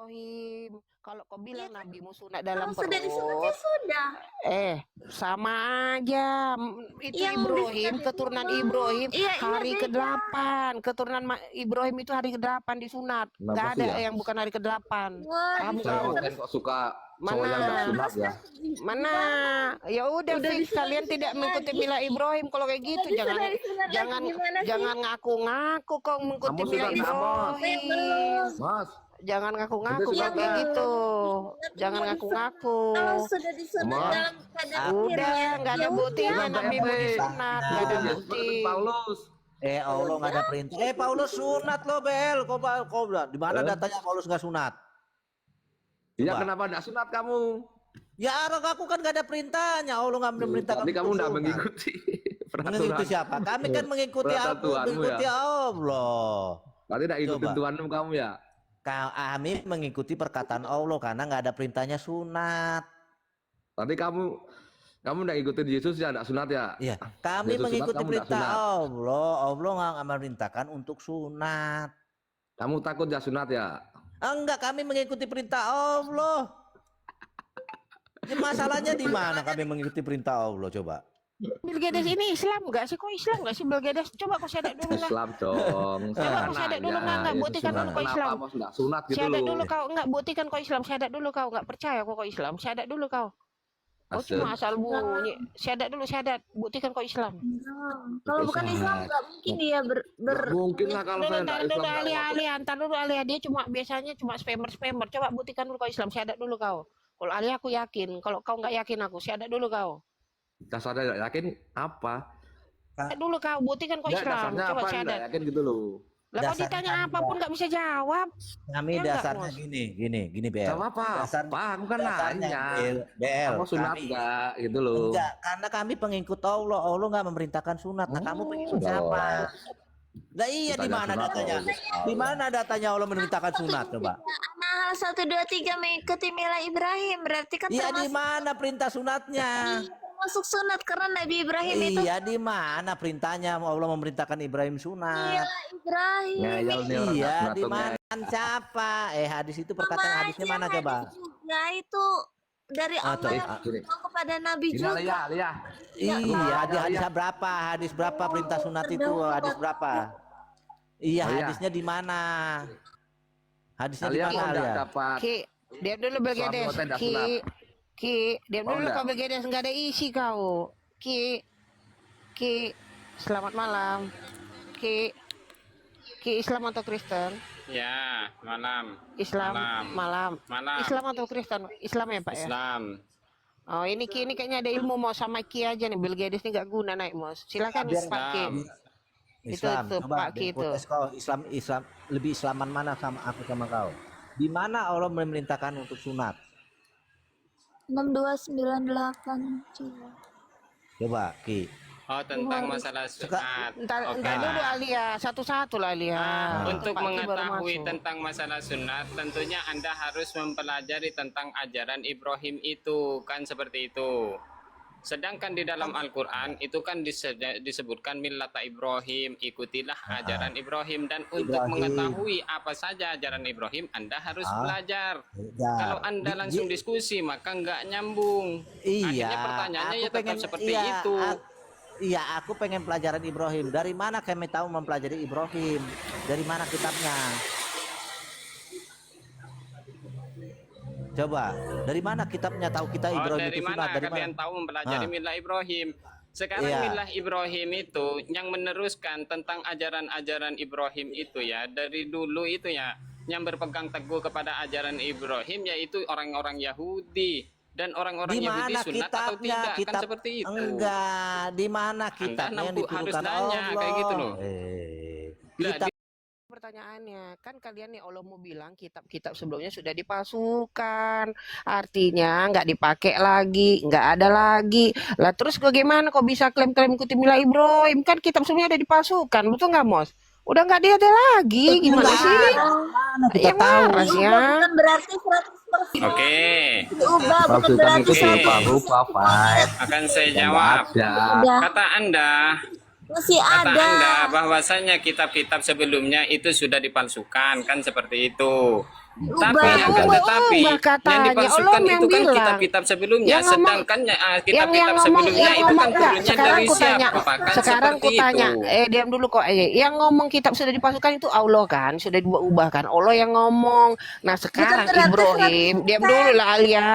Ibrahim. Kalau kau Iya bilang kan? nabimu sunat dalam Kalau sudah disunat ya perut, sudah. sama aja. Itu Yang Ibrahim, disunat itu keturunan Allah. Ibrahim Iya, iya hari beda. ke-8. Keturunan Ibrahim itu hari ke-8 disunat. Kenapa Nggak ada sih ya? yang bukan hari ke-8. Wah, Paham Saya kau? konten kok suka cowok Mana? yang nggak sunat ya? Mana? Ya udah Udah fix disunat kalian tidak mengikuti lagi. mila Ibrahim kalau kayak gitu. Udah Jangan disunat lagi jangan gimana sih? jangan ngaku-ngaku kau mengikuti Kamu mila sunat nggak, Mas? Saya Ibrahim. belum. Mas, Jangan ngaku-ngaku Udah kalau sunat kayak nggak? gitu. Disunat Jangan mau ngaku-ngaku. Kalau sudah disunat Mas. dalam keadaan Udah, akhirnya, nggak ada ya buktinya udah. Bilang Nabi PMP. mau disunat, nggak ada Ikutin Yesus bukti. ikutin Paulus. Allah nggak ada perintah. Paulus sunat loh Bel. Kau di mana datanya Paulus nggak sunat? Iya, Coba. kenapa nggak sunat kamu? Ya aku kan nggak ada perintahnya. Allah nggak memerintahkan. Tapi kamu untuk nggak sunat. mengikuti Mengikuti peraturan. siapa? Kami kan mengikuti Peraturan aku, Tuhanmu mengikuti ya? Allah. Berarti nggak ikutin Coba. Tuhanmu kamu ya? Kami mengikuti perkataan Allah karena nggak ada perintahnya sunat. Berarti kamu nggak ikutin Yesus ya, nggak sunat ya? Iya, kami Yesus sunat, mengikuti kamu nggak perintah sunat. Allah. Allah nggak memerintahkan untuk sunat. Kamu takut ya sunat ya? Enggak, kami mengikuti perintah Allah. Ini masalahnya di mana kami mengikuti perintah Allah coba? Bilgedes ini Islam nggak sih? Kok Islam nggak sih Bilgedes? Coba kau syahadat dulu nggak? Islam dong. Coba kau syahadat dulu nggak? Yesus Buktikan sunat. dulu kau Kenapa Islam. Mas nggak sunat gitu Syahadat loh? dulu kau nggak? Buktikan kau Islam. Syahadat dulu kau nggak percaya kau Islam. Syahadat dulu kau. Kau Asal. cuma asal bunyi. Syahadat dulu syahadat. Buktikan kau Islam. Kalau bukan Islam nggak mungkin dia Nggak mungkin lah kalau saya nggak Dulu Islam. nggak ahli antar dulu ahli dia cuma biasanya cuma spammer. Coba buktikan dulu kau Islam. Syahadat dulu kau. Kalau ahli aku yakin. Kalau kau nggak yakin aku syahadat dulu kau. Dasarnya nggak yakin apa? Syahadat dulu kau. Buktikan kau Nggak, Islam. dasarnya Coba apa? syahadat. Nggak yakin gitu loh. Lah kau Dasarnya ditanya kan apapun nggak bisa jawab. Kami Ya enggak, dasarnya Bos. gini BL. Sama apa? Dasarnya- Pak, aku kan Dasarnya nanya. BL. Kamu sunat kami- nggak gitu loh. Enggak, karena kami pengikut Allah. Allah nggak memerintahkan sunat. Nah, kamu pengikut Oh, siapa? Nah iya, di Ditanya mana sunat, datanya? oh. Di mana datanya Allah memerintahkan sunat coba? Nah, 1, 2, 3 mengikuti mila Ibrahim berarti kan Iya, di termasuk mana perintah sunatnya? termasuk sunat karena Nabi Ibrahim itu Iya, di mana perintahnya Allah memerintahkan Ibrahim sunat? mila Ibrahim. Ngeyel nih orang Iya, nggak di sunat tuh, mana hadis itu hadis itu perkataan hadisnya mana Hadis coba? juga itu dari Ah, Allah yang gini. beritahu kepada Nabi Ini juga. Alia. Iya, hadis berapa? Hadis berapa perintah sunat itu? Hadis berapa? Iya, Oh, iya. hadisnya di mana? Hadisnya di Alia mana mau nggak Alia? dapat Ki, diam dulu Bilgedes. Suami hotel Ki, sunat. Ki, diam Mau dulu nggak? kau Bilgedes nggak ada isi kau. Ki, selamat malam. Ki, Islam atau Kristen? Ya, malam. Islam, malam. Malam. Islam atau Kristen? Islam ya Pak ya? Islam. Oh ini Ki ini kayaknya ada ilmu mau sama Ki aja nih. Bilgedes ini nggak guna naik Mos. Silakan Pak Ki. Islam. Islam. Itu, Coba Pak Ki itu. protes kau Islam lebih Islaman mana sama aku sama kau? Di mana Allah memerintahkan untuk sunat? 6298 coba. Coba Ki. Oh, tentang masalah sunat. Ntar Oke. dulu Alia, satu-satu lah Alia. Untuk Pak Ki baru mengetahui masuk. tentang masalah sunat, tentunya Anda harus mempelajari tentang ajaran Ibrahim itu, kan seperti itu. Sedangkan di dalam Al-Quran itu kan disebutkan millata Ibrahim, ikutilah ajaran Ibrahim. Dan untuk Ibrahim. mengetahui apa saja ajaran Ibrahim, Anda harus belajar. Ya. Kalau Anda langsung diskusi, maka nggak nyambung. Iya. Akhirnya pertanyaannya aku ya tetap pengen- seperti iya, itu. Iya, aku pengen pelajaran Ibrahim. Dari mana kami tahu mempelajari Ibrahim? Dari mana kitabnya? Coba, dari mana kitabnya tahu kita Oh, Ibrahim dari itu mana sunat? Dari kalian mana? tahu mempelajari Ah. milah Ibrahim? Sekarang Iya. milah Ibrahim itu yang meneruskan tentang ajaran-ajaran Ibrahim itu ya, dari dulu itu ya, yang berpegang teguh kepada ajaran Ibrahim yaitu orang-orang Yahudi. Dan orang-orang Di Yahudi mana sunat atau kitabnya? tidak, Kitab kan seperti itu. Enggak, di mana kitabnya yang harus diturunkan nanya, Allah? kayak gitu loh. Lah, Kitab Pertanyaannya kan kalian nih Allah mau bilang kitab-kitab sebelumnya sudah dipalsukan, artinya nggak dipakai lagi, nggak ada lagi. Lah terus bagaimana kok bisa klaim-klaim ikuti milah Ibrahim? Kan kitab sebelumnya udah dipalsukan, betul nggak Mos? Udah nggak ada lagi, gimana sih? mana kita Ya tahu? waras ya. Bukan berarti 100% Oke, diubah, bukan Palsukan berarti itu 100% berupa fight. akan saya jawab. Ada. udah Kata Anda, masih kata ada. Anda bahwasanya kitab-kitab sebelumnya itu sudah dipalsukan, kan seperti itu. Tapi akan Ubah, tetapi ubah yang katanya. dipalsukan Allah itu yang kan bilang. kitab-kitab sebelumnya, Yang ngomong, sedangkan kitab-kitab sebelumnya yang itu ngomong kan enggak. turunnya Sekarang dari ku tanya, siapa? Kan sekarang ku seperti tanya. itu. Diam dulu kok. Yang ngomong kitab sudah dipasukan itu Allah kan, sudah diubah kan. Allah yang ngomong. Nah Bukan sekarang berarti Ibrahim, diam dulu lah Alia.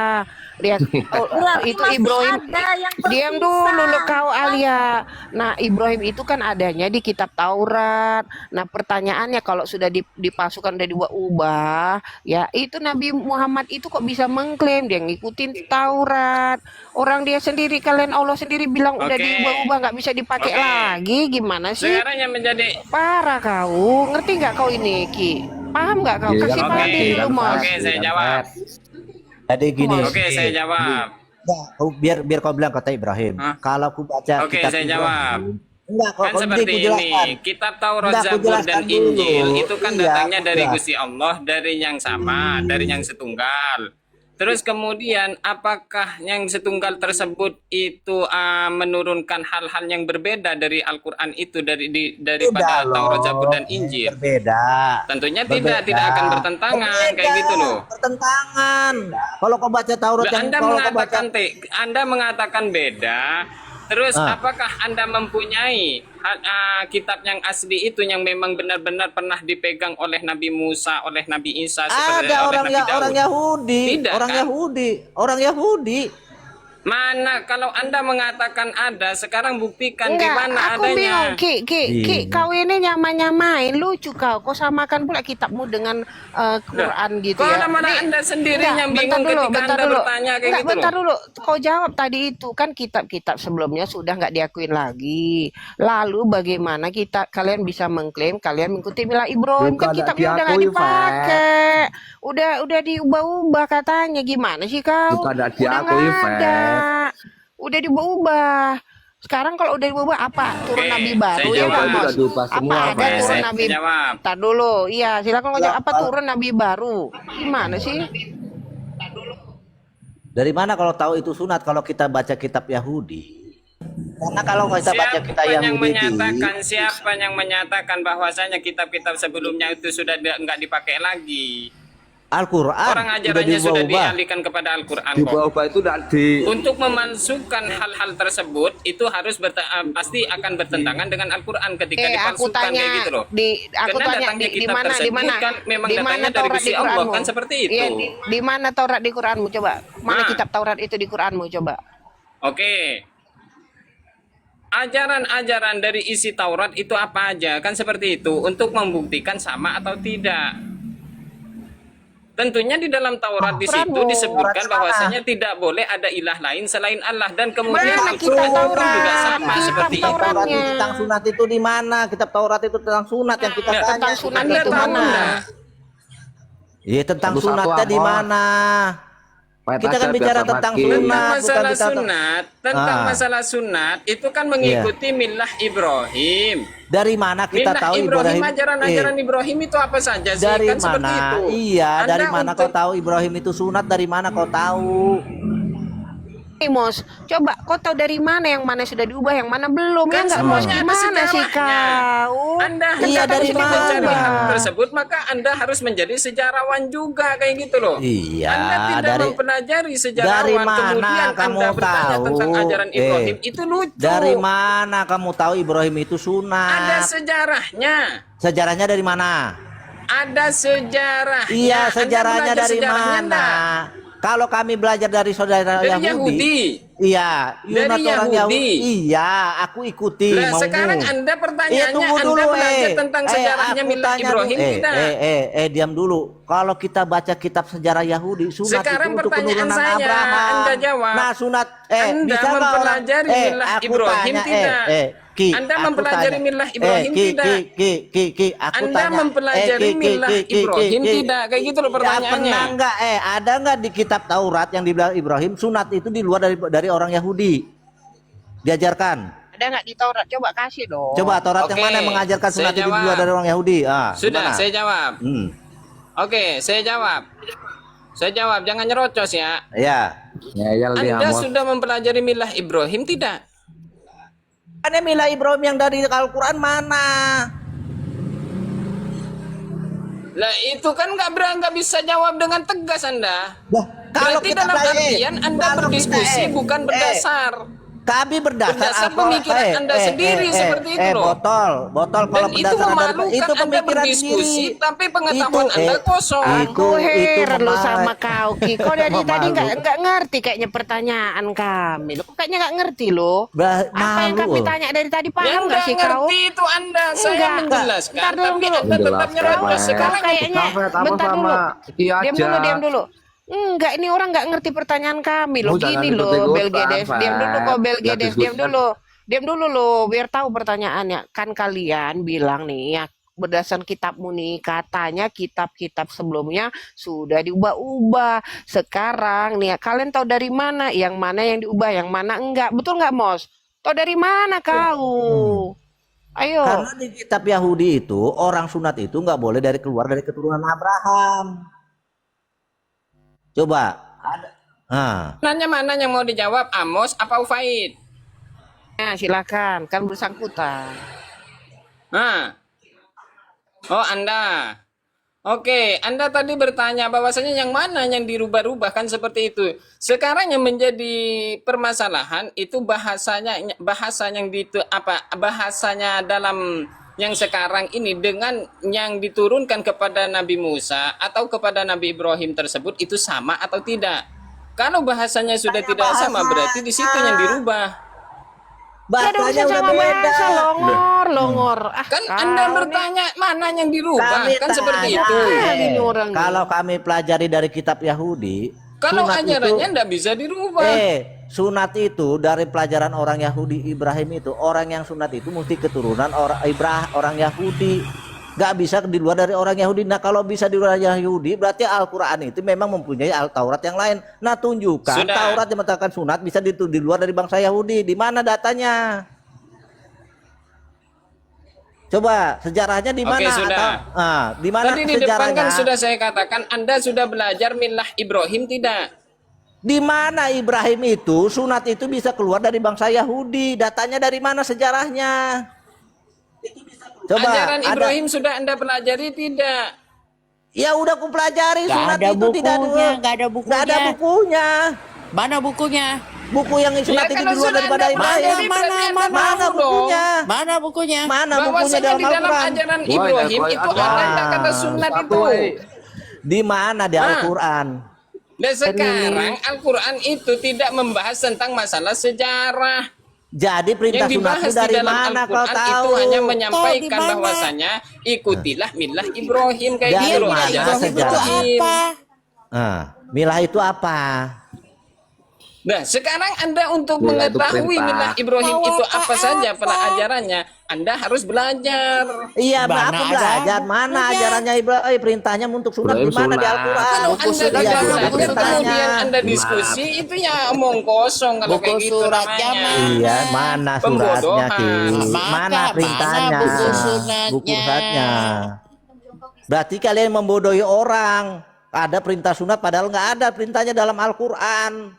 Lihat, berarti itu masih Ibrahim. ada yang Diam dulu lo terpisah. kau Alia. Nah Ibrahim itu kan adanya di kitab Taurat. Nah pertanyaannya kalau sudah dipasukan udah diubah, ya itu Nabi Muhammad itu kok bisa mengklaim dia ngikutin Taurat. Orang dia sendiri, kalian Allah sendiri bilang udah Oke. diubah-ubah nggak bisa dipakai Oke. lagi. Gimana sih? Sekarang yang menjadi Parah kau. Ngerti nggak kau ini Ki? Paham nggak kau? Iya, Kasih kan, paham Oke. diri lu Mas. Oke, saya jawab. Jadi gini. Oke, saya jawab. Enggak, biar kau bilang kata Ibrahim. Hah? Kalau aku baca Oke, kitab saya Ibrahim, jawab. enggak kok Kan kau seperti ku ini, jelaskan. kitab Taurat, Enggak, aku Zabur, dan jelaskan dulu. Injil itu kan Iya, datangnya aku dari jelas. Gusti Allah, dari yang sama, dari yang setunggal. Terus kemudian apakah yang setunggal tersebut itu menurunkan hal-hal yang berbeda dari Al-Qur'an itu daripada Tidak Taurat, loh, Zabur, dan Injil? berbeda. Tentunya Berbeda. tidak akan bertentangan kayak Berbeda, gitu loh. Bertentangan. Kalau kau baca Taurat Lah, yang Anda kalau kau baca mengatakan Anda mengatakan beda. Terus Ah. apakah Anda mempunyai kitab yang asli itu yang memang benar-benar pernah dipegang oleh Nabi Musa, oleh Nabi Isa, seperti ada oleh Nabi Daud? orang Yahudi, Tidak, orang kan? orang Yahudi. Mana kalau Anda mengatakan ada, sekarang buktikan di Enggak, mana aku adanya. bingung. Ki, kau ini nyamain lucu kau. Kau samakan pula kitabmu dengan Quran gitu Kok ya. malah Anda sendiri yang bingung ketika Anda bertanya kayak Enggak, gitu bentar loh. dulu. Kau jawab tadi itu kan kitab-kitab sebelumnya sudah nggak diakuin lagi. Lalu bagaimana kalian bisa mengklaim kalian mengikuti Mila Ibrahim? Bukan Kan kitabnya udah nggak diakui, dipakai. Udah diubah-ubah katanya. Gimana sih kau? Bukan Udah diakui, nggak ada. Udah diubah. Sekarang kalau udah diubah apa? Turun Oke, Nabi baru saya ya jawab. Bang Itu Mos? udah diubah Apa semua, ada Pak. turun Saya Nabi? jawab. Tar dulu. Iya, silakan kau jawab. Apa turun Nabi baru? Gimana sih? Dari mana kalau tahu itu sunat kalau kita baca kitab Yahudi? Karena kalau kita baca kitab Siapa yang menyatakan bahwasanya kitab-kitab sebelumnya itu sudah nggak dipakai lagi? Al-Quran Orang ajarannya sudah diubah-ubah. dialihkan kepada Al-Quran Di kok. bawah itu tidak di Untuk memasukkan hal-hal tersebut itu harus pasti akan bertentangan dengan Al-Quran ketika Aku dipalsukan tanya kayak gitu loh. aku Karena tanya datangnya di kitab mana tersebut kan memang di mana datangnya dari Taurat Gusti di Allah Quranmu? kan seperti itu. Iya, di mana Taurat di Quranmu coba? Mana Nah. kitab Taurat itu di Quranmu coba? Oke. Ajaran-ajaran dari isi Taurat itu apa aja? Kan seperti itu untuk membuktikan sama atau tidak. Tentunya di dalam Taurat di situ Quranmu. disebutkan Taurat bahwasanya tidak boleh ada ilah lain selain Allah dan kemudian Mana Al-Quran kitab itu Taurat? juga sama Kitab seperti itu. Taurat. Taurat Tauratnya. tentang sunat itu di mana? Kitab Taurat itu tentang sunat yang kita Ya, tanya. tentang sunat Anda itu tahu mana? nggak? Iya tentang Satu-satu, sunatnya di Amos. mana? Pet Kita kan aja bicara biar tentang makin. sunat. Tentang bukan masalah kita- sunat, tentang Ah. masalah sunat itu kan mengikuti milah Ibrahim. Dari mana kita Milah tahu Ibrahim, Ibrahim? ajaran-ajaran Ibrahim itu apa saja sih? Dari Kan seperti mana? itu. Iya, Anda dari mana kau untuk- tahu Ibrahim itu sunat? Dari mana kau tahu? Mos, coba kau tahu dari mana yang mana sudah diubah, yang mana belum? Kan Ya nggak Mos, semuanya ada gimana sih sejarahnya. kau? Anda Iya, hendak dari untuk mencari mana? hal tersebut, maka Anda harus menjadi sejarawan juga kayak gitu loh. Iya, Anda tidak dari- mempelajari sejarawan, dari mana kemudian kamu Anda bertanya tahu? tentang ajaran Ibrahim, itu lucu. Dari mana kamu tahu Ibrahim itu Ada sunat? sejarahnya. Sejarahnya dari mana? Ada sejarahnya. Iya, Anda sejarahnya belajar dari sejarahnya mana? enggak? Kalau kami belajar dari saudara Dari Yahudi. Yahudi. Iya, Yunat Dari orang Yahudi. Iya, aku ikuti Lah maumu. sekarang Anda pertanyaannya tunggu Anda dulu, belajar tentang sejarahnya aku milah tanya Ibrahim dulu. tidak? Diam dulu. Kalau kita baca kitab sejarah Yahudi, sunat Sekarang itu untuk pertanyaan keturunan saya, Abraham. Anda jawab. Nah, sunat Anda bisa nggak mempelajari orang- milah aku Ibrahim tanya, tidak? Ki, Anda aku mempelajari tanya. milah Ibrahim Ki, tidak? Ki, aku Anda tanya. mempelajari milah Ibrahim tidak? Kayak gitu loh Ya, pertanyaannya. pernah nggak? Ada nggak di kitab Taurat yang dibilang Ibrahim sunat itu di luar dari orang Yahudi diajarkan? Ada nggak di Taurat? Coba kasih dong. Coba Taurat yang Oke, mana yang mengajarkan saya sunat itu di jawab. luar dari orang Yahudi? Sudah, gimana? saya jawab. Oke, saya jawab. Saya jawab, jangan nyerocos ya. Ya. ngeyel dia Anda Amos. sudah mempelajari milah Ibrahim tidak? Ada milah Ibrahim yang dari Al-Quran mana? Lah itu kan nggak bisa jawab dengan tegas Anda. Wah, kalau Berarti kita dalam belajar, artian Anda kalau berdiskusi kita, bukan berdasar. kami berdasar Berdasar pemikiran Anda sendiri seperti itu loh. botol kalau Dan itu berdasar memalukan itu Anda pemikiran berdiskusi, sendiri. tapi pengetahuan Itu, Anda kosong. Aku heran lo memalu. sama kau Ki. Kau dari tadi Memalu. nggak ngerti kayaknya pertanyaan kami. Lo kayaknya nggak ngerti lo. Apa yang kami Malu. tanya dari tadi Yang paham nggak nggak sih kau? ngerti itu Anda. Saya Enggak. menjelaskan, Ntar dulu, tapi dulu. Anda tetap Menjelaskan, nyerobos Mas. sekarang. Kayaknya Kamu bentar sama dulu. Ki aja. Diam dulu. Enggak, ini orang nggak ngerti pertanyaan kami loh. Lu jangan Gini loh, ikut-ikutan, Belgedes. Diam dulu kok, Fat. Belgedes. Nggak Diam dulu. Diam dulu loh, biar tahu pertanyaannya. Kan kalian bilang nih ya, berdasarkan kitabmu nih, katanya kitab-kitab sebelumnya sudah diubah-ubah. Sekarang nih, kalian tahu dari mana yang diubah, yang mana enggak? Betul nggak, Mos? Tahu dari mana kau? Ayo. Karena di kitab Yahudi itu orang sunat itu nggak boleh keluar dari keturunan Abraham. Coba. Nanya mana yang mau dijawab, Amos apa Ufaid? Ya, silakan, kan bersangkutan. Nah, oh Anda. Oke, Anda tadi bertanya bahwasanya yang mana yang dirubah-rubah kan seperti itu. Sekarang yang menjadi permasalahan itu bahasanya dalam yang sekarang ini dengan yang diturunkan kepada Nabi Musa atau kepada Nabi Ibrahim tersebut itu sama atau tidak? Kalau bahasanya sudah tidak sama berarti di situ yang dirubah. Gak ada Bahasanya urusan udah sama beda. bahasa, longor. Kan kau Anda nih. bertanya mana yang dirubah Kami kan seperti tanya, itu. Ini orang nih. kalau kami pelajari dari kitab Yahudi, Kalau sunat ajarannya itu, nggak bisa dirubah. sunat itu dari pelajaran orang Yahudi Ibrahim itu, orang yang sunat itu mesti keturunan orang Yahudi. Gak bisa di luar dari orang Yahudi. Nah kalau bisa di luar Yahudi berarti Al-Quran itu memang mempunyai Taurat yang lain. Nah tunjukkan Sudah. Taurat yang mengatakan sunat bisa di luar dari bangsa Yahudi. Di mana datanya? Coba sejarahnya di mana? Oke, sudah. Di mana Tadi di depan sejarahnya? kan sudah saya katakan Anda sudah belajar milah Ibrahim tidak? Di mana Ibrahim itu sunat itu bisa keluar dari bangsa Yahudi? Datanya dari mana sejarahnya? Coba. Ajaran ada- Ibrahim sudah Anda pelajari tidak? Ya udah aku pelajari Nggak sunat ada itu tidak bukunya, nggak ada Nggak ada bukunya. bukunya. Mana bukunya? Buku yang sunat itu kalau di luar sudah daripada Anda Ibrahim. pelajari, berarti Anda Mana tahu dong. bukunya? Mana bukunya? Mana bukunya Bahwasanya dalam di dalam Al-Quran? ajaran Woi, Ibrahim woi, itu ada. ada kata sunat itu. Di mana di Al-Quran? Dan sekarang Al-Quran itu tidak membahas tentang masalah sejarah. Jadi perintah Yang sunat dibahas itu di dari dalam mana kau Al-Quran tahu? itu hanya Tahu menyampaikan di mana? bahwasanya ikutilah milah Ibrahim kayak Dari gitu loh mana ajaran Ibrahim itu sejarah? apa? Milah itu apa? Nah, sekarang Anda untuk Milah itu mengetahui perintah. milah Ibrahim Tahu itu apa apa? saja pelajarannya, Anda harus belajar. Iya, Mana aku ada belajar mana bukunya? ajarannya Ibrahim, perintahnya untuk sunat di Ibrahim mana di sunat. Al-Quran? Kalau Buku Anda surat tidak zaman, belajar buku surat. kemudian Anda Sunat. diskusi itu ya omong kosong kalau Buku kayak gitu surat namanya. zaman. Iya, mana suratnya Ki? Pembodohan. Mana Maka, perintahnya? mana buku sunatnya? Buku suratnya. Berarti kalian membodohi orang. Ada perintah sunat padahal nggak ada perintahnya dalam Al-Quran.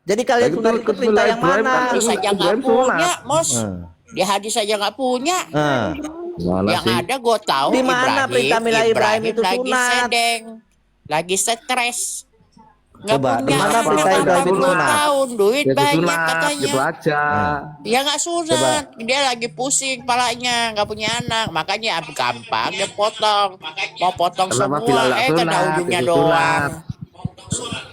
Jadi kalian Itu sunat itu perintah yang Ibrahim mana? kan Hadis saja nggak Ibrahim punya, sunat. Mos. Di hadis saja nggak punya. Mana Yang sih? ada gue tahu Di mana perintah milah Ibrahim itu lagi sunat? sedeng, lagi stres. Nggak Coba, punya di mana anak perintah Ibrahim itu 40 sunat? tahun, duit Ya itu banyak sunat, katanya. gitu aja. Ya nggak sunat, dia lagi pusing kepalanya, nggak punya anak, makanya gampang dia potong, mau potong Kenapa semua, bilang nggak kena sunat? ujungnya Itu doang. sunat.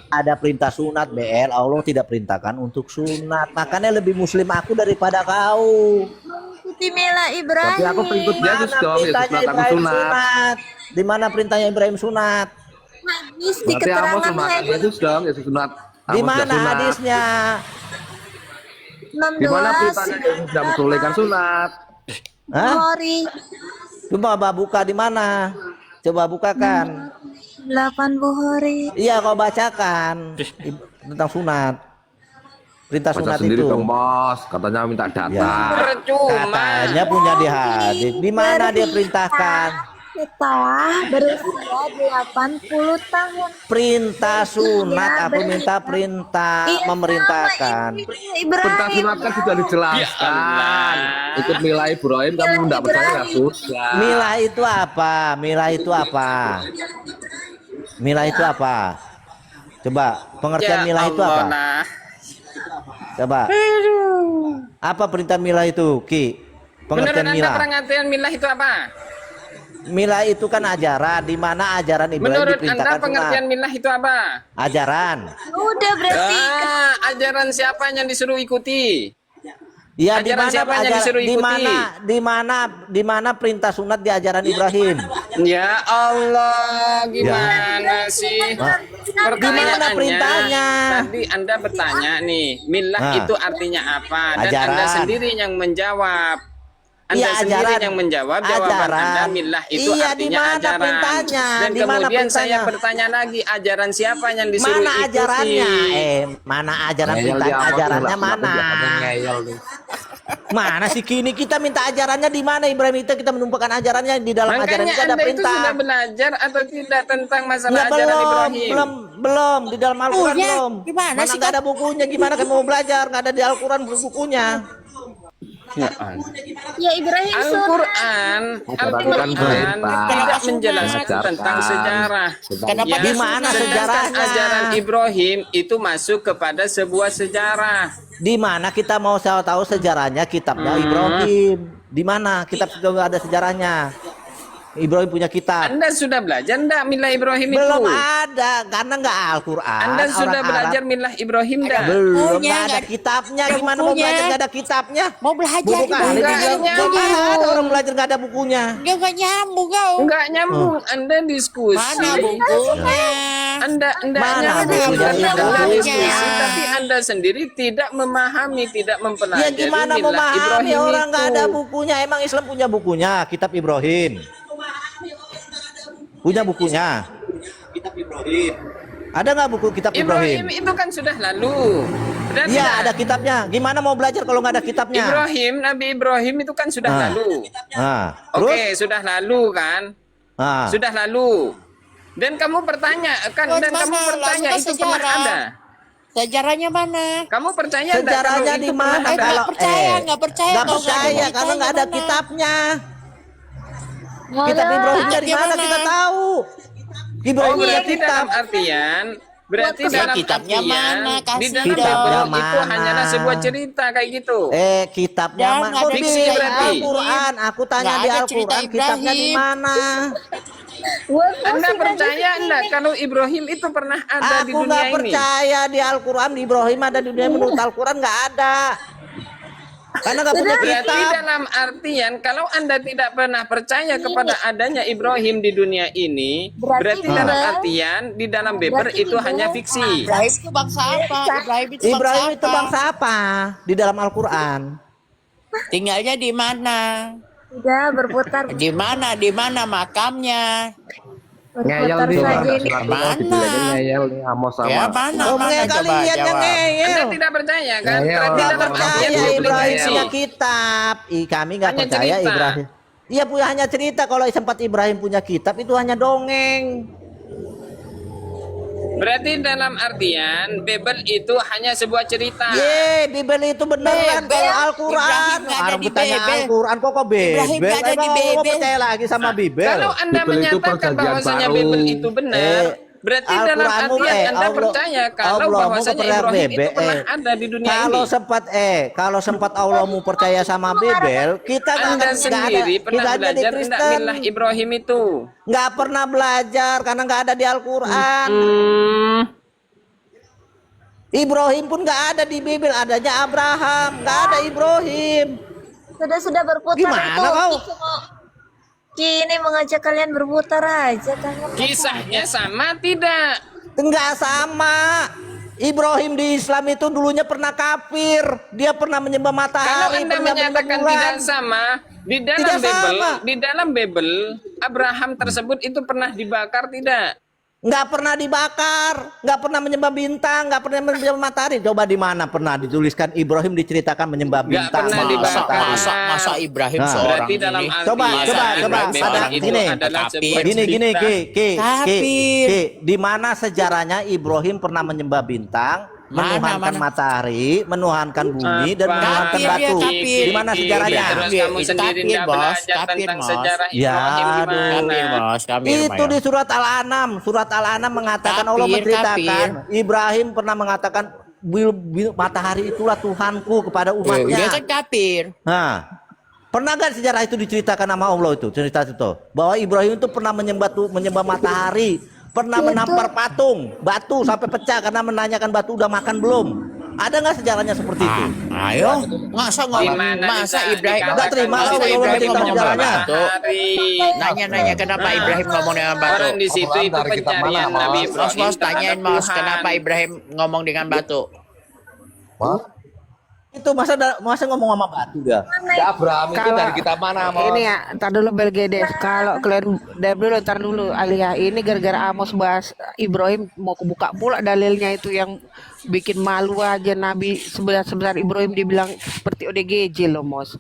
Ada perintah sunat BL, Allah tidak perintahkan untuk sunat. Makanya lebih muslim aku daripada kau. Ikuti milah Tapi aku pengikut Ibrahim. Yesus dong, Yesus perintahnya sunat aku Ibrahim sunat. sunat? Di mana perintahnya Ibrahim sunat? Hadis di Berarti Amos keterangan sunat hadis Yesus dong, Yesus sunat. Di Amos mana nggak sunat. hadisnya? Di mana 16 perintahnya Yesus sudah membolehkan sunat? Hah? Bukhari Coba buka di mana? Coba bukakan. 8 Bukhari. Iya, kau bacakan tentang sunat. Perintah Baca sunat sendiri itu. dong, Bos. Katanya minta data. Ya. Percuma. Katanya punya di hadis. Di mana dia perintahkan? setelah berusia 80 tahun. Perintah sunat, Iya, aku minta benar. perintah Iya, sama memerintahkan. Perintah Ibrahim. sunat kan sudah dijelaskan. Allah. Ikut milah Ibrahim, kamu tidak percaya ya sudah. Milah itu apa? Milah itu apa? Milah itu apa? Coba pengertian Ya milah itu apa? Allah lah. Coba. Apa perintah milah itu, Ki? Menurut Pengertian Anda milah. pengertian milah itu apa? Milah itu kan ajaran, di mana ajaran Ibrahim Menurut Anda diperintahkan pengertian sunat. milah itu apa? Ajaran. Udah berarti Ajaran siapa yang disuruh ikuti? Ya di Ajaran mana siapa yang disuruh ikuti? di mana perintah sunat di ajaran Ibrahim? Ya Allah, gimana sih? Gimana perintahnya? Tadi Anda bertanya nih, milah Nah. itu artinya apa? Dan Ajaran. Anda sendiri yang menjawab. Anda Iya, sendiri ajaran. yang menjawab jawaban Ajaran. Anda milah itu Iya, di artinya mana ajaran. perintahnya? Dan Di mana kemudian saya perintahnya? bertanya lagi, ajaran siapa yang disuruh Mana ikuti? ajarannya? Mana ajaran perintah ajarannya mana? Mana sih kini kita minta ajarannya di mana Ibrahim itu kita menumpahkan ajarannya di dalam ajaran Makanya itu ada Anda itu perintah. sudah belajar atau tidak tentang masalah Ya, ajaran belum, Ibrahim? belum di dalam Al-Quran Bukunya belum. gimana Mana sih, nggak ada bukunya? Gimana kamu mau belajar? Nggak ada di Al-Quran bukunya. Ya Allah. ya Ibrahim sunat. Al-Quran Bukan perintah. tidak menjelaskan Ajarkan. tentang sejarah. Kenapa Ya, Di mana sedangkan sejarahnya? ajaran Ibrahim itu masuk kepada sebuah sejarah. Di mana kita mau tahu sejarahnya kitabnya Ibrahim? Di mana kitab juga ada sejarahnya? Ibrahim punya kitab. Anda sudah belajar enggak milah Ibrahim Belum itu? ada karena nggak Al-Quran. Anda sudah Orang belajar Arab. milah Ibrahim enggak? Belum, Bukunya, nggak ada nggak- kitabnya. nggak Gimana mau bukunya. belajar nggak ada kitabnya? Mau belajar Buku di kali mana? Enggak, dibilang, nyambung. "Gimana ada orang belajar nggak ada bukunya?" Dia nggak nyambung kau. Enggak nyambung. Anda diskusi. Mana bukunya? Anda Mana nyambung bukunya? karena Anda Bukunya. diskusi, tapi Anda sendiri tidak memahami, tidak Ya mempelajari gimana milah memahami Ibrahim orang nggak itu. ada bukunya? Emang Islam punya bukunya? Kitab Ibrahim punya bukunya? Ada nggak buku kitab Ibrahim Ibrahim? itu kan sudah lalu. Sudah Iya tidak? ada kitabnya. Gimana mau belajar kalau nggak ada kitabnya? Nabi Ibrahim itu kan sudah Ah. lalu. Nah, terus? Oke, sudah lalu kan? Ah. Sudah lalu. Dan kamu bertanya kan? Oh, Dan mana? kamu bertanya Lalu kan itu pernah sejarah. ada. Sejarahnya mana? Kamu percaya enggak kalau Sejarahnya itu di pernah mana? ada? Kalau percaya, nggak percaya nggak kalau nggak ada percaya beritanya karena nggak ada mana? kitabnya. Nggak Kitab ada. Ibrahim dari Kitabnya mana mana? kita tahu? Oh, Ibrahim punya berarti kitab. dalam artian berarti Ya, dalam kitabnya artian mana? di Kasih dalam dong. Bible Kitabnya itu mana? hanyalah sebuah cerita kayak gitu. Kitabnya Jangan mana? ada Kok fiksi di berarti. Al-Quran? Aku tanya Nggak di ada cerita Al-Quran kitabnya di Ibrahim. mana? Anda percaya enggak kalau Ibrahim itu pernah ada di Aku dunia nggak ini? percaya di Al-Quran di Ibrahim ada di dunia menurut Al-Quran nggak ada. Karena nggak punya Berarti kitab. dalam artian kalau Anda tidak pernah percaya kepada adanya Ibrahim di dunia ini, berarti dalam artian di dalam Bible itu hanya fiksi. Ibrahim itu bangsa apa? Ibrahim itu Ibrahim bangsa itu apa? bangsa apa di dalam Al-Quran? Tinggalnya di mana? Udah berputar Di mana? Di mana makamnya? Ngeyel berputar nih, saja Pak. ini. Mana? Ngeyel nih, Amos sama. Ya mana? Oh, Mana mereka coba kalian yang jawab. ngeyel. Anda tidak percaya kan? Ya, ya, Berarti nggak dalam percaya artian itu itu Ibrahim fiksi. punya kitab. Kami nggak Hanya percaya cerita. Ibrahim. Iya punya hanya cerita. Kalau sempat Ibrahim punya kitab itu hanya dongeng. Berarti dalam artian Bible itu hanya sebuah cerita. Ye, Bible itu beneran Bebel. kalau Al-Quran. Ibrahim nggak ada Orang di bertanya Bebel. Al-Quran kok Ibrahim Bebel? nggak ada di Emang Allah mau Bebel. percaya lagi sama Bibel? Kalau Anda Bible itu menyatakan perjanjian bahwasanya baru. Bible itu benar, berarti dalam Al-Quranmu, artian Anda Allah- percaya kalau Allahmu bahwasanya kepada Ibrahim itu Bebel, pernah ada di dunia Kalau ini. kalau sempat Allahmu percaya sama Bibel, kita nggak Anda akan- nggak ada. sendiri pernah Kita aja di belajar tidak Kristen milah Ibrahim itu. nggak pernah belajar karena nggak ada di Al-Quran. Ibrahim pun nggak ada di Bibel, adanya Abraham, nggak ada Ibrahim. Sudah berputar Gimana itu. kau? Kini mengajak kalian berputar aja kamu. Kisahnya sama tidak? Enggak sama. Ibrahim di Islam itu dulunya pernah kafir. Dia pernah menyembah Kalau matahari, Anda pernah menyatakan menyembah tidak bulan. sama, di dalam Tidak Bible, sama. di dalam Bible Abraham tersebut itu pernah dibakar tidak? nggak pernah dibakar, nggak pernah menyembah bintang, nggak pernah menyembah matahari. Coba di mana pernah dituliskan Ibrahim diceritakan menyembah Nggak bintang, pernah menyembah dibakar. matahari? Masa Ibrahim Nah. seorang Berarti dalam ini. arti Coba, Ibrahim ada itu gini. adalah sebuah Kafir. Gini, cerita. Kafir. di mana sejarahnya Ibrahim pernah menyembah bintang, menuhankan Mana? matahari, menuhankan bumi, dan Apa? menuhankan Kafir batu. dia, kafir. Di mana sejarahnya? Terus Kafir. kamu Itu sendiri kafir, tidak Bos. belajar Kafir, tentang Bos. sejarah Ya, Ibrahim Kafir, gimana? Bos. Kafir, Itu di surat Al-An'am. Surat Al-An'am mengatakan Allah Kafir, menceritakan kafir. Ibrahim pernah mengatakan matahari itulah Tuhanku kepada Dia umatnya. kan kafir. Nah, pernah gak sejarah itu diceritakan nama Allah itu cerita itu bahwa Ibrahim itu pernah menyembah matahari, pernah menampar patung batu sampai pecah karena menanyakan batu udah makan belum? Ada nggak sejarahnya seperti itu? Ayo, masa ngomong, Gimana masa bisa Ibrahim dikatakan Nggak terima masa kalau Ibrahim Allah ngomong dengan sejarahnya. batu? Nanya-nanya kenapa Ibrahim ngomong dengan batu? Orang di situ itu Dari kitab pencarian mana, Nabi Mas? Ibrahim Mas, tanyain terhadap Mas, Tuhan. kenapa Ibrahim ngomong dengan batu? Itu masa ngomong sama batu dia? Ya Abraham itu Kalau dari kitab mana, Mas? ini ya, tar dulu Belgedes. Kalau kalian tar dulu Alia, ini gara-gara Amos bahas Ibrahim mau kebuka pula dalilnya itu yang bikin malu aja Nabi sebesar Ibrahim dibilang seperti ODGJ loh, Mos.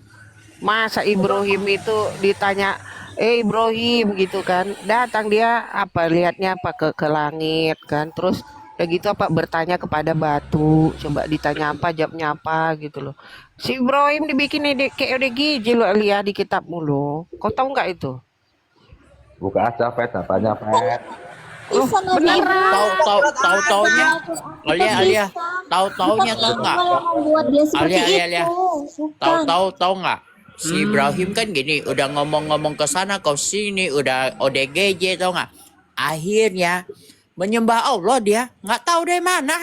Masa Ibrahim itu ditanya, Ibrahim gitu kan, datang dia apa lihatnya apa ke langit kan, terus ya gitu apa bertanya kepada batu, coba ditanya apa jawabnya apa gitu loh. Si Ibrahim dibikin kayak ODGJ lo lihat di kitabmu lo. Kau tahu nggak itu? Buka aja, Pet, datanya, Pet. Oh, beneran. Tahu-taunya, Alia, tahu-taunya tahu nggak? Membuat dia seperti Alia. itu. Tahu nggak? Si Ibrahim kan gini, udah ngomong-ngomong ke sana kau sini, udah ODGJ tau nggak? Akhirnya menyembah Allah dia, nggak tahu dari mana.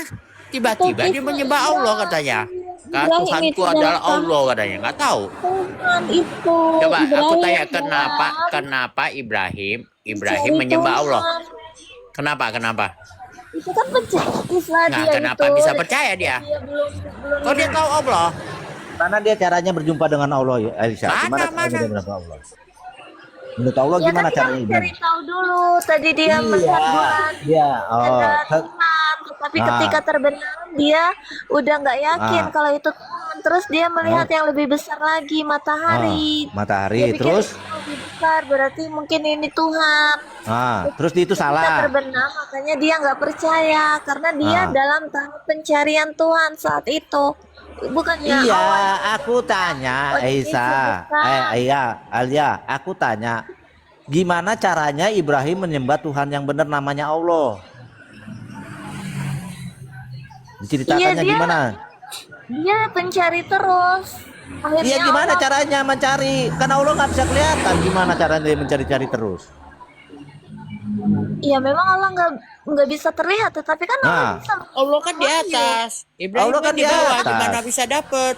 Tiba-tiba dia menyembah Allah katanya. Tuhanku adalah Allah katanya, nggak tahu. Tuhan itu. Coba aku Ibrahim, tanya Tuhan. kenapa Ibrahim Cari menyembah Tuhan. Allah? Kenapa? Itu kan percaya lah Nah, dia kenapa itu. bisa percaya dia? Dia belum Kok dia tahu Allah? Mana dia caranya berjumpa dengan Allah ya, Aisyah? Gimana caranya Mana? dia berjumpa dengan Allah? Menurut Allah Ya gimana kan caranya dia Ibrahim? cari tahu dulu. Tadi dia melihat bulan Iya, ada Tuhan, tapi Ah. ketika terbenam dia udah nggak yakin Ah. kalau itu Tuhan. Terus dia melihat yang lebih besar lagi, matahari. matahari, Dia pikir terus, itu lebih besar, berarti mungkin ini Tuhan. terus itu Ketika salah. terbenam, makanya dia nggak percaya karena dia Ah. dalam tahap pencarian Tuhan saat itu. Bukannya Iya, awalnya aku tanya, Oh, Aisyah, disebutkan. iya, Alia, aku tanya, gimana caranya Ibrahim menyembah Tuhan yang benar namanya Allah? Diceritakannya Iya, dia- gimana? dia pencari terus. Akhirnya Iya, gimana Allah- caranya mencari? Kan Allah nggak bisa kelihatan. Gimana caranya dia mencari-cari terus? Iya, memang Allah nggak bisa terlihat, tetapi kan Allah Nah. bisa. Allah kan di atas, Ibrahim Allah kan di bawah, atas. gimana bisa dapet?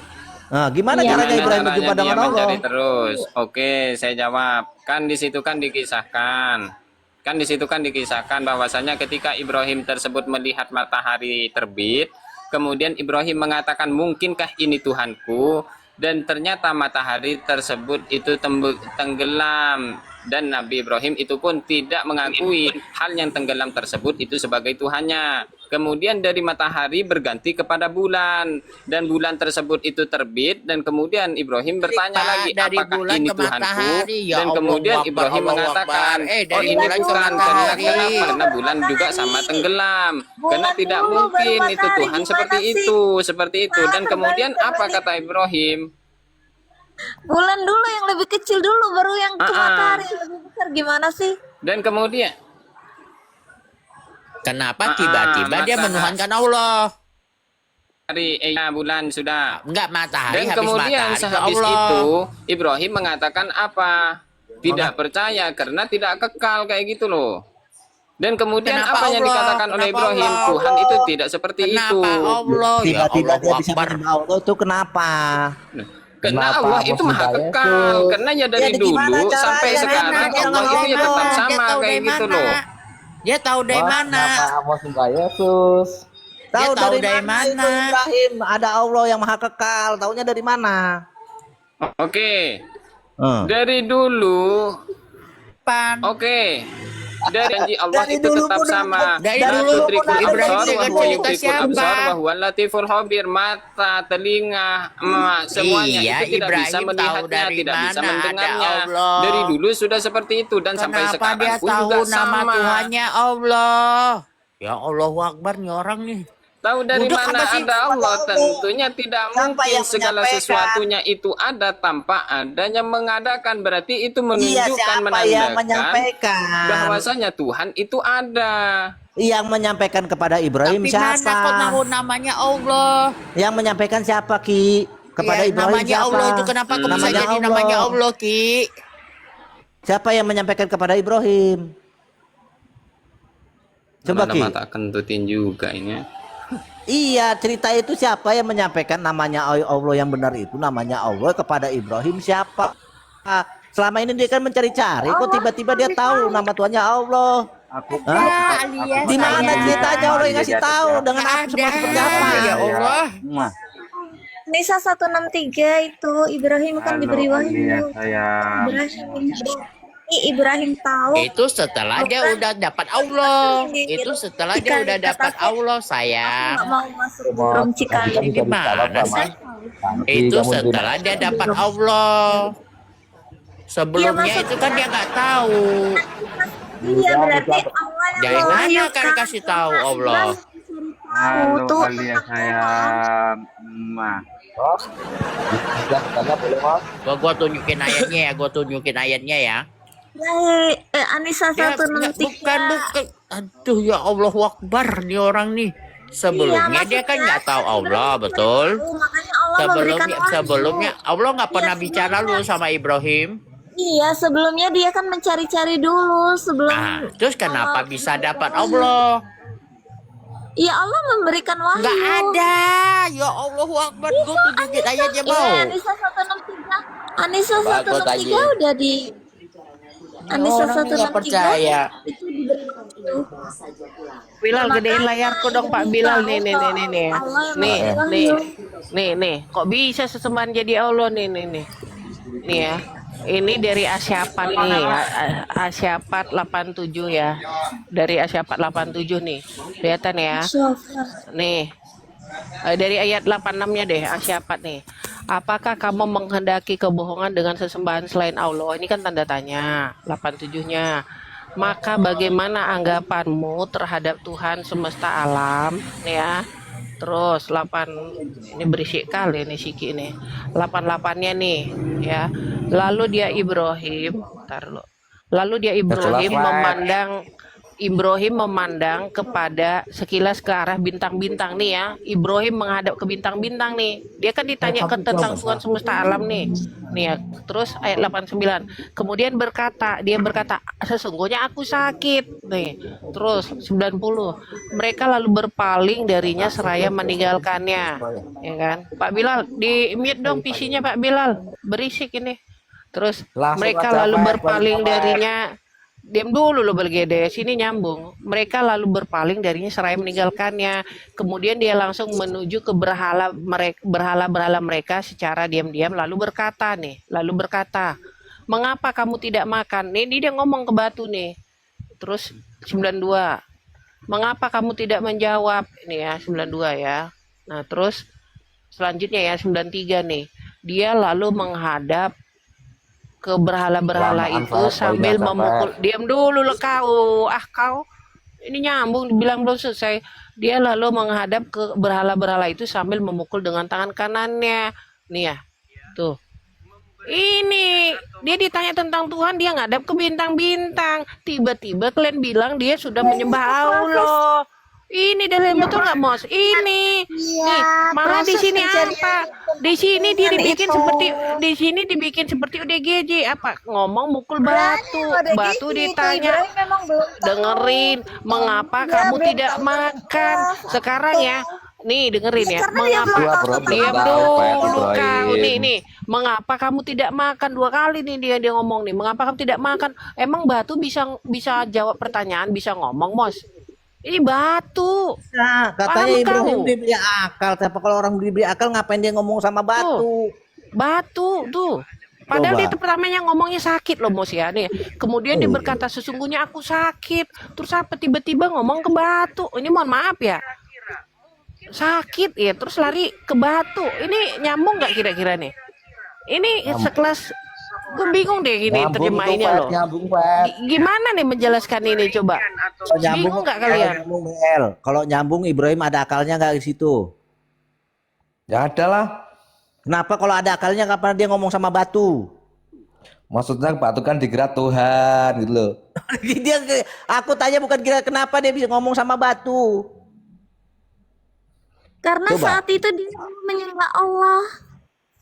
Nah, gimana Iya. caranya Gimana Ibrahim caranya berjumpa dia dengan Allah? mencari terus? Oke, saya jawab. Kan di situ kan dikisahkan. Kan di situ kan dikisahkan bahwasanya ketika Ibrahim tersebut melihat matahari terbit, kemudian Ibrahim mengatakan, "Mungkinkah ini Tuhanku?" Dan ternyata matahari tersebut itu tenggelam, dan Nabi Ibrahim itu pun tidak mengakui hal yang tenggelam tersebut itu sebagai Tuhannya. Kemudian dari matahari berganti kepada bulan, dan bulan tersebut itu terbit, dan kemudian Ibrahim bertanya Pak, lagi, dari apakah bulan ini ke Tuhanku? matahari, ya Dan Allah kemudian Akbar, Ibrahim Allah mengatakan, Akbar. oh Dari ini bulan ke bukan, matahari. karena bulan juga sama tenggelam, karena Bulan tidak dulu, mungkin baru itu matahari. Tuhan Gimana seperti sih? itu. Dan kemudian Terbalik, apa terbalik. kata Ibrahim? Bulan dulu yang lebih kecil dulu, baru yang ke matahari yang lebih besar. Gimana sih? Dan kemudian Kenapa tiba-tiba dia matahari. menuhankan Allah? bulan sudah. Enggak matahari, Dan habis kemudian matahari ke sehabis Allah. itu Ibrahim mengatakan apa? Tidak percaya karena tidak kekal kayak gitu loh. Dan kemudian Kenapa apa yang Allah? dikatakan oleh Kenapa Ibrahim? Allah? Tuhan itu tidak seperti Kenapa itu. Allah? Ya Tiba-tiba Allah dia bisa Akbar. menyembah Allah itu kenapa? Karena Kenapa Allah Amos itu maha minta kekal. Yesus? Karena ya dari Ya, gimana dulu caranya? sampai sekarang Dia Allah ngomong itu ya tetap Dia sama tahu kayak dari gitu mana? loh. Dia tahu dari Mas, mana? Kenapa Amos minta Yesus? Tahu tahu dari dari mana? mana? Itu Ibrahim ada Allah yang maha kekal. Taunya dari mana? Oke. Hmm. Dari dulu. Pan. Oke. Dari janji Allah Dari itu dulu tetap pun sama. Dari La dulu tudrikul Ibrahim absar wa dengan huwa cerita yudrikul siapa? absar wa huwal latiful khabir. Mata, telinga, semuanya Iya, itu tidak bisa Ibrahim tahu melihatnya, dari tidak bisa mana ada mendengarnya. Allah. Dari dulu sudah seperti itu dan sampai Kenapa sekarang dia pun tahu juga nama sama. Tuhannya Allah? Ya Allahu Akbar nih orang nih. Tahu dari Budak mana apa sih? ada Allah? Tentunya tidak Siapa mungkin yang segala menyampaikan? sesuatunya itu ada tanpa adanya mengadakan. Berarti itu Iya, menunjukkan, siapa yang menandakan menyampaikan? bahwasanya Tuhan itu ada. Yang menyampaikan kepada Ibrahim Tapi mana kok tahu siapa? namanya Allah? Yang menyampaikan siapa, Ki? Kepada Ya, Ibrahim namanya siapa? Allah itu kenapa kok bisa Namanya jadi Allah. namanya Allah, Ki? Siapa yang menyampaikan kepada Ibrahim? Coba, Ki. Mata kentutin juga ini. Iya, cerita itu siapa yang menyampaikan namanya Allah yang benar itu namanya Allah kepada Ibrahim siapa? Ah, selama ini dia kan mencari-cari, kok tiba-tiba dia tahu nama Tuhannya Allah. Hah? alias Di mana saya. ceritanya Allah yang ngasih tahu dengan Nggak apa semua ada. seperti apa? Ya Allah. Nisa 163 itu Ibrahim kan diberi wahyu. Ibrahim tahu. Itu setelah dia udah dapat Allah. Itu setelah dia udah dapat Allah, Aku sayang. nggak mau masuk burung cikali. Ini gimana sih? Itu setelah dia dapat Allah. Sebelumnya Iya, itu kan dia nggak tahu. Iya berarti Allah yang Dari mana mewahyukan. kan kasih tahu Allah? Tahu tuh. Gua tunjukin ayatnya ya, gua tunjukin ayatnya ya. Anissa Ya, 163. bukan. Aduh ya Allah Akbar nih orang nih. Sebelumnya dia kan nggak tahu Allah, betul? Makanya Allah memberikan wahyu. Sebelumnya Allah nggak pernah Iya, bicara lu sama Ibrahim. Iya, sebelumnya dia kan mencari-cari dulu sebelum. Nah, terus kenapa bisa dapat Allah? Iya, Allah memberikan wahyu. Nggak ada. Ya Allah Akbar, gua tunjukin ayatnya mau. Iya, Anissa 163. Anissa Bagus 163 aja. udah di. Anissa Orang ini nggak 163 percaya. itu diberi wahyu. Bilal gedein layarku dong Pak Bilal nih. Nih. Kok bisa sesembahan jadi Allah nih. Nih ya. Ini dari Asyapat nih, Asyapat 87 ya. Dari Asyapat 87 nih. Kelihatan ya. Nih. Dari ayat 86-nya deh, Asyapat nih. Apakah kamu menghendaki kebohongan dengan sesembahan selain Allah? Ini kan tanda tanya, 87-nya. Maka bagaimana anggapanmu terhadap Tuhan semesta alam, ya? Terus 8 ini berisik kali nih Siki nih. 88-nya nih, ya. Lalu dia Ibrahim memandang kepada sekilas ke arah bintang-bintang nih ya. Ibrahim menghadap ke bintang-bintang nih. Dia kan ditanya tentang Tuhan semesta alam nih. Nih ya. Terus ayat 89. Kemudian dia berkata, sesungguhnya aku sakit. Nih. Terus 90. Mereka lalu berpaling darinya seraya meninggalkannya. Ya kan? Pak Bilal, di mute dong PC-nya Pak Bilal. Berisik ini. Terus mereka lalu berpaling darinya. Diam dulu lo Belgede, sini nyambung. Mereka lalu berpaling darinya seraya meninggalkannya. Kemudian dia langsung menuju ke berhala-berhala mereka secara diam-diam lalu berkata, mengapa kamu tidak makan? Nih dia ngomong ke batu nih. Terus 92. Mengapa kamu tidak menjawab? Ini ya 92 ya. Nah, terus selanjutnya ya 93 nih. Dia lalu menghadap ke berhala-berhala itu sambil memukul. Diam dulu lo kau. Kau. Ini nyambung dibilang belum selesai. Dia lalu menghadap ke berhala-berhala itu sambil memukul dengan tangan kanannya. Nih ya. Tuh. Ini dia ditanya tentang Tuhan, dia ngadap ke bintang-bintang. Tiba-tiba kalian bilang dia sudah menyembah Allah. Ini dari betul nggak Mos? Ini. Nih, malah di sini apa? Di sini dia dibikin seperti ODGJ apa? Ngomong mukul batu. Batu ditanya. Dengerin, mengapa kamu tidak makan? Sekarang ya. Nih dengerin ya, mengapa diam dulu kau nih, mengapa kamu tidak makan? 2 kali nih dia ngomong nih, mengapa kamu tidak makan? Emang batu bisa jawab pertanyaan, bisa ngomong Mos? Ini batu. Nah, katanya Paham Ibrahim kau? diberi akal. Tapi kalau orang diberi akal ngapain dia ngomong sama batu? Batu tuh. Padahal dia Coba. pertamanya ngomongnya sakit loh Mos ya nih. Kemudian dia berkata sesungguhnya aku sakit. Terus apa tiba-tiba ngomong ke batu. Ini mohon maaf ya. Sakit ya terus lari ke batu. Ini nyambung nggak kira-kira nih? Ini sekelas gue bingung deh gini Nyambung terima itu, ini Pep. loh. Nyambung, Pep. Gimana nih menjelaskan ini coba? Kalau nyambung, Bingung nggak kalian? nyambung, BL. Kalau nyambung Ibrahim ada akalnya nggak di situ? Ya ada lah. Kenapa kalau ada akalnya kapan dia ngomong sama batu? Maksudnya batu kan dikira Tuhan gitu loh. Aku tanya bukan kira kenapa dia bisa ngomong sama batu. Karena Coba. saat itu dia menyembah Allah.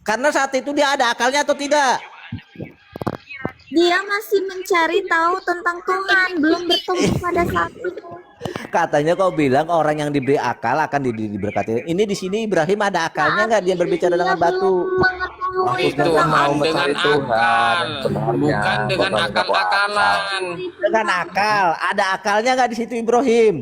Karena saat itu dia ada akalnya atau tidak? Dia masih mencari tahu tentang Tuhan, belum bertemu pada saat itu. Katanya kau bilang orang yang diberi akal akan diberkati. Ini di sini Ibrahim ada akalnya nggak dia berbicara Dia dengan belum batu? mengetahui Itu Maksudnya kan mau dengan mencari Tuhan akal, sebenarnya, bukan dengan bukan akal-akalan. Dengan akal, ada akalnya nggak di situ Ibrahim?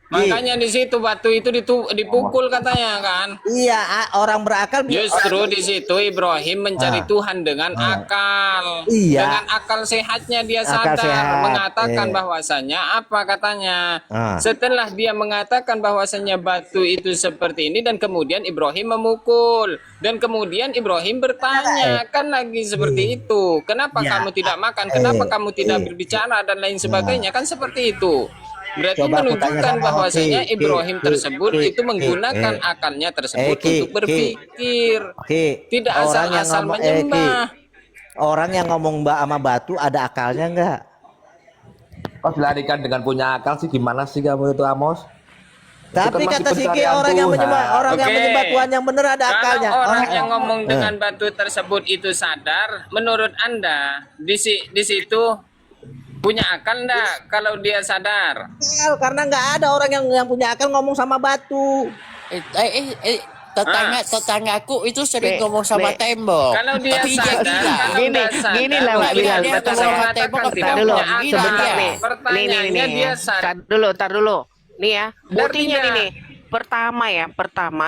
Makanya di situ batu itu dipukul katanya kan. Iya, orang berakal. Justru di situ Ibrahim mencari Tuhan dengan akal. Iya. Dengan akal sehatnya dia Akal sadar sehat, mengatakan iya. bahwasanya apa katanya. Ah. Setelah dia mengatakan bahwasanya batu itu seperti ini dan kemudian Ibrahim memukul dan kemudian Ibrahim bertanya kan lagi seperti itu. Kenapa Ya. kamu tidak makan? Kenapa kamu tidak berbicara dan lain sebagainya kan seperti itu. Berarti Coba aku tanya menunjukkan sama bahwasanya Ki, Ibrahim Ki, tersebut Ki, itu menggunakan Ki. akalnya tersebut Ki, untuk berpikir. Ki, Tidak orang yang asal-asal ngomong, menyembah. orang yang ngomong mbak sama batu ada akalnya nggak? Kok dilarikan dengan punya akal sih gimana sih kamu itu Amos? Tapi kan masih kata si Ki pencarian orang yang Tuhan. menyembah orang yang Oke. menyembah Tuhan yang benar ada akalnya. Kalau orang Orang- yang ngomong dengan batu tersebut itu sadar, menurut Anda di situ punya akal enggak kalau dia sadar? Akal, karena nggak ada orang yang punya akal ngomong sama batu. Tetanggaku itu sering Nek, ngomong sama Nek. tembok. Kalau dia Tapi dia sadar, gila. kalau Gini, nggak sadar, gini lah, Mbak mungkin Bilal. dia Bentar, bisa bentar. mengatakan Tembok tidak Tar dulu, punya akal. sebentar nih. Pertanyaannya dia sadar. Tar dulu. Nih ya, buktinya tidak. nih. Pertama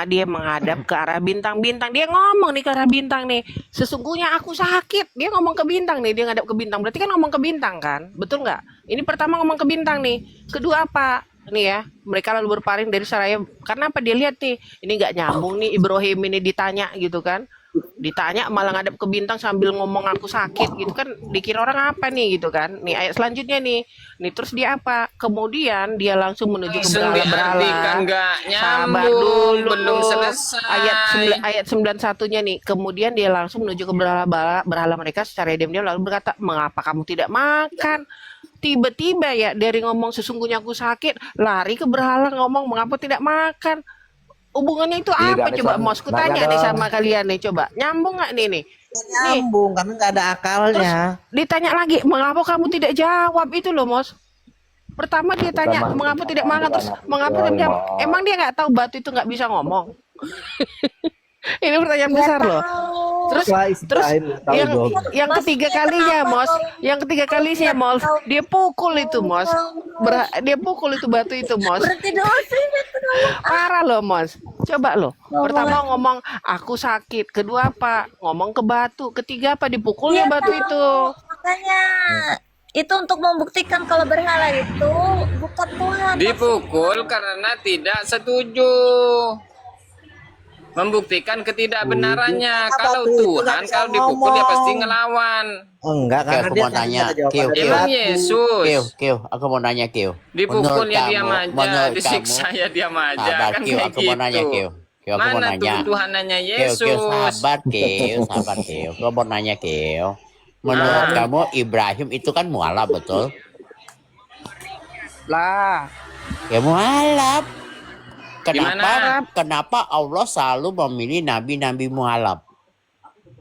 dia menghadap ke arah bintang-bintang. Dia ngomong nih ke arah bintang nih. Sesungguhnya aku sakit. Dia ngomong ke bintang nih. Dia ngadap ke bintang. Berarti kan ngomong ke bintang kan? Betul nggak? Ini pertama ngomong ke bintang nih. Kedua apa? Nih ya, mereka lalu berpaling dari saraya. Karena apa dia lihat nih? Ini nggak nyambung nih Ibrahim ini ditanya gitu kan? Ditanya malah ngadap ke bintang sambil ngomong aku sakit gitu kan, dikira orang apa nih gitu kan. Nih ayat selanjutnya nih terus dia apa, kemudian dia langsung menuju ke Langsung diartikan berhala-berhala. nggak Sabar nyambung, dulu, belum selesai. ayat 91-nya nih, kemudian dia langsung menuju ke berhala mereka secara diam-diam lalu berkata, mengapa kamu tidak makan? Tiba-tiba ya dari ngomong sesungguhnya aku sakit lari ke berhala ngomong mengapa tidak makan. Hubungannya itu apa Tidak, coba Islam. Mos? Kutanya Nggak nih ada. sama kalian nih coba. Nyambung nggak nih? Nih. Nyambung karena nggak ada akalnya. Ditanya lagi, mengapa kamu tidak jawab itu loh Mos? Pertama dia tanya, Pertama, mengapa tidak makan? Terus mengapa tidak jawab? Emang dia nggak tahu batu itu nggak bisa ngomong? Ini pertanyaan besar loh. Terus Wah, terus Ibrahim tahu yang dong. yang ketiga kalinya Mos, yang ketiga kalinya Mos, dia pukul itu Mos. Dia pukul itu batu itu Mos. Berarti dosa itu dulu. Parah loh Mos. Coba loh. Pertama ngomong aku sakit, kedua apa? Ngomong ke batu, ketiga apa dipukulnya Dia batu tahu. itu. Makanya itu untuk membuktikan kalau berhala itu bukan Tuhan. Dipukul karena tidak setuju. Membuktikan ketidakbenarannya. Apa Kalau tuh? Itu Tuhan nggak bisa kalau dipukul dia ngomong. pasti ngelawan. Enggak, Oke, karena aku dia mau nggak tanya. ada jawaban Kiu, dari Kiu. Emang batu. Yesus Aku mau nanya Kiu. dipukul ya dia menurut aja, kamu- disiksa ya dia aja Sabar kan Kiu, kayak aku mau nanya gitu. Kiu. Kiu, aku mau Mana nanya. Tuhanannya Kiu, Yesus? sabar Kiu. Aku mau nanya Kiu. Menurut kamu Ibrahim itu kan mualaf betul? Lah, Ya mualaf. Gimana? Kenapa Allah selalu memilih nabi-nabi mualaf?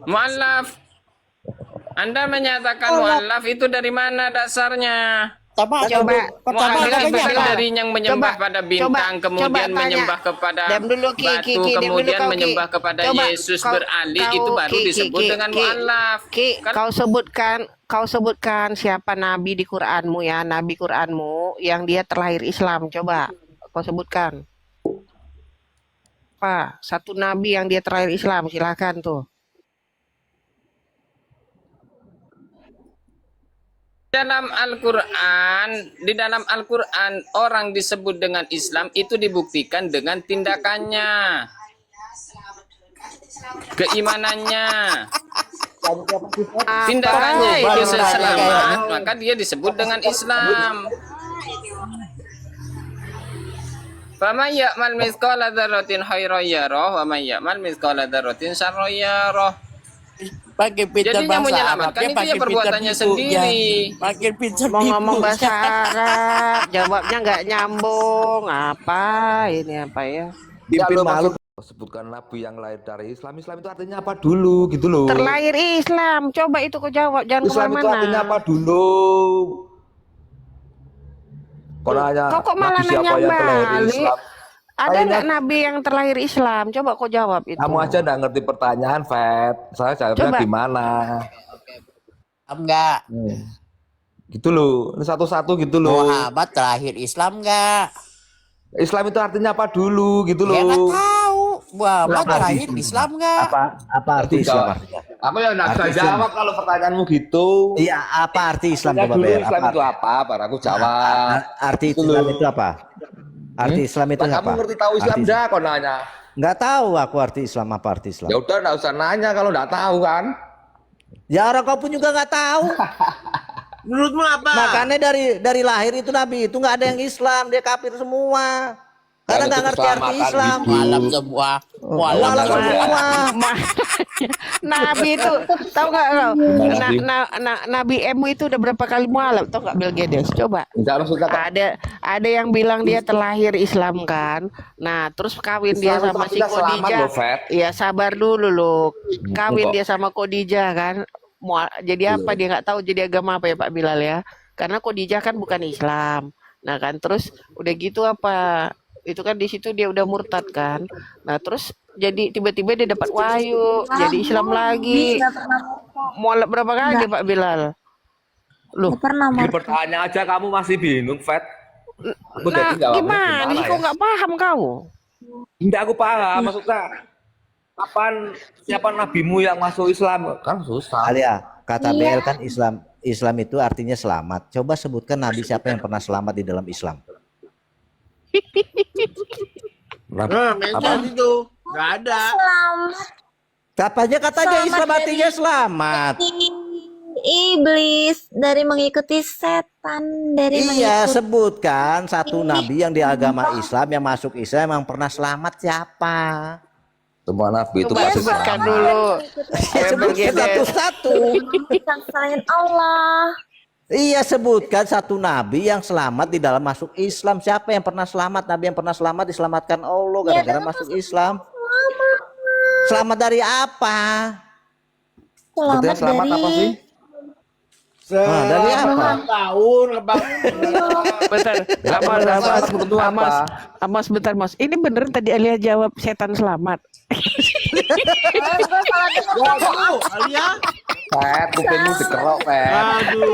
Mu'allaf. Anda menyatakan mu'allaf itu dari mana dasarnya? Pertama, Coba, Mu'allaf Bilal, itu Bilal. dari yang menyembah Coba, pada bintang, coba kemudian tanya. menyembah kepada Diam dulu, Ki, batu, diam dulu kemudian kau, Ki. menyembah kepada Coba, Yesus kau- beralih, kau, itu baru Ki, disebut Ki, dengan Ki. mu'allaf. Ki, Kan kau sebutkan siapa nabi di Quranmu ya, nabi Quranmu yang dia terlahir Islam. Coba kau sebutkan. Apa? Satu nabi yang dia terlahir Islam, silakan tuh. Di dalam Al-Quran orang disebut dengan Islam itu dibuktikan dengan tindakannya, keimanannya, tindakannya Apa itu itu selamat, maka dia disebut dengan Islam. Faman ya'mal mithqala dzarratin khairan yarah wa man ya'mal mithqala dzarratin syarran yarah. Pakai pintar Jadinya bahasa menyelamatkan Arabnya itu ya pakai perbuatannya pintar tipu, ya. sendiri. Pakai pintar Mau ngomong tipu. bahasa Arab, jawabnya nggak nyambung. Apa ini apa ya? Pimpin lo makhluk. sebutkan nabi yang lahir dari Islam. Islam itu artinya apa dulu gitu loh. Terlahir Islam. Coba itu kau jawab, jangan Islam itu artinya kemana-mana. apa dulu? Kau nanya Kau kok malah nabi siapa nanya yang terlahir balik? Islam? Ada Kayaknya nggak nabi yang terlahir Islam? Coba kau jawab itu. kamu aja nggak ngerti pertanyaan, Fat. Saya jawabnya Coba. gimana? Enggak. Gitu loh. Ini satu-satu gitu loh. Muhammad terakhir Islam enggak? Islam itu artinya apa dulu gitu Ya nggak loh. tahu. Muhammad Apa terakhir arti Islam enggak? Apa arti Islam artinya? Aku ya nggak bisa Arti Islam. jawab kalau pertanyaanmu gitu. Iya, apa arti Islam Ya coba dulu Ber? Islam Apa itu apa? Baru aku jawab. arti Itu Islam loh. itu apa? Arti Islam itu Lah, apa? kamu ngerti tahu Islam Arti- dah kau nanya. Nggak tahu aku arti Islam apa arti Islam. Ya udah nggak usah nanya kalau nggak tahu kan. Ya orang kau pun juga nggak tahu. Menurutmu apa? Makanya dari lahir itu Nabi itu nggak ada yang Islam, dia kafir semua. Karena Dan nggak itu ngerti arti keselamatan Islam. hidup. Walam semua. Walau Walam semua. semua. Nabi itu tahu nggak kau? Nabi. Nabi Emu itu udah berapa kali mualaf? Tahu nggak Bill Gates? Coba. Enggak maksudnya kok. Ada yang bilang dia terlahir Islam kan. Nah, terus kawin dia Islam itu sama si artinya selamat Khadijah. loh, Fat. Iya, sabar dulu loh. Kawin Kok. dia sama Khadijah kan. Jadi apa dia nggak tahu jadi agama apa ya Pak Bilal ya? Karena Khadijah kan bukan Islam. Nah kan terus udah gitu apa? Itu kan di situ dia udah murtad kan. Nah, terus jadi tiba-tiba dia dapat wahyu, jadi Islam lagi. Nggak pernah Mualaf berapa kali Pak Bilal? Loh. nggak pernah Di mau. pertanyaan aja kamu masih bingung, Fat. Aku Nah, jadi jawabnya gimana? Ini kok ya? nggak paham kau? Enggak, aku paham maksudnya. Siapa nabimu yang masuk Islam? Kan susah. Alia, kata BL kan Islam itu artinya selamat. Coba sebutkan Nabi siapa yang pernah selamat di dalam Islam. Nah, mention itu. Nggak ada. Selamat Katanya Selamat Islam dari- artinya selamat. iblis dari mengikuti setan dari Iya, mengikuti sebutkan satu nabi yang di agama Islam yang masuk Islam yang pernah selamat siapa? Semua nabi itu Coba pasti sebutkan selamat. dulu. Ya, sebutkan satu-satu. bukan selain Allah. Iya, sebutkan satu nabi yang selamat di dalam masuk Islam. Siapa yang pernah selamat? Nabi yang pernah selamat diselamatkan Allah gara-gara masuk Islam. Selamat dari apa? Selamat Selamat dari apa sih? Dari apa? Tahun, Bentar, Amas, Itu apa? Amas, bentar Mas. Ini beneran tadi Alia jawab setan selamat. Waduh, Alia. Fat, kupingmu dikerok, Fat. Aduh.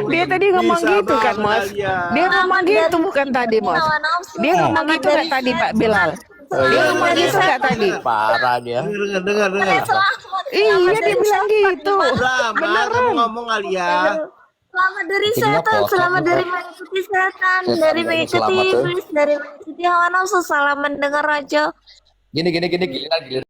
Dia tadi ngomong Bisa gitu kan banget, Mas. Alia. Dia ngomong gitu bukan tadi Mas. hawa nafsu. Dia ngomong gitu nggak tadi Pak Bilal? Dia ngomong gitu nggak tadi? Parah dia. Dengar. Iya dia bilang gitu. Lama kamu ngomong Alia. Selamat dari Itunya setan, kocak, selamat Mbak. dari mengikuti setan, Setan dari dari mengikuti selamat, iblis, dari mengikuti hawa nafsu, salah mendengar raja. Gini, giliran.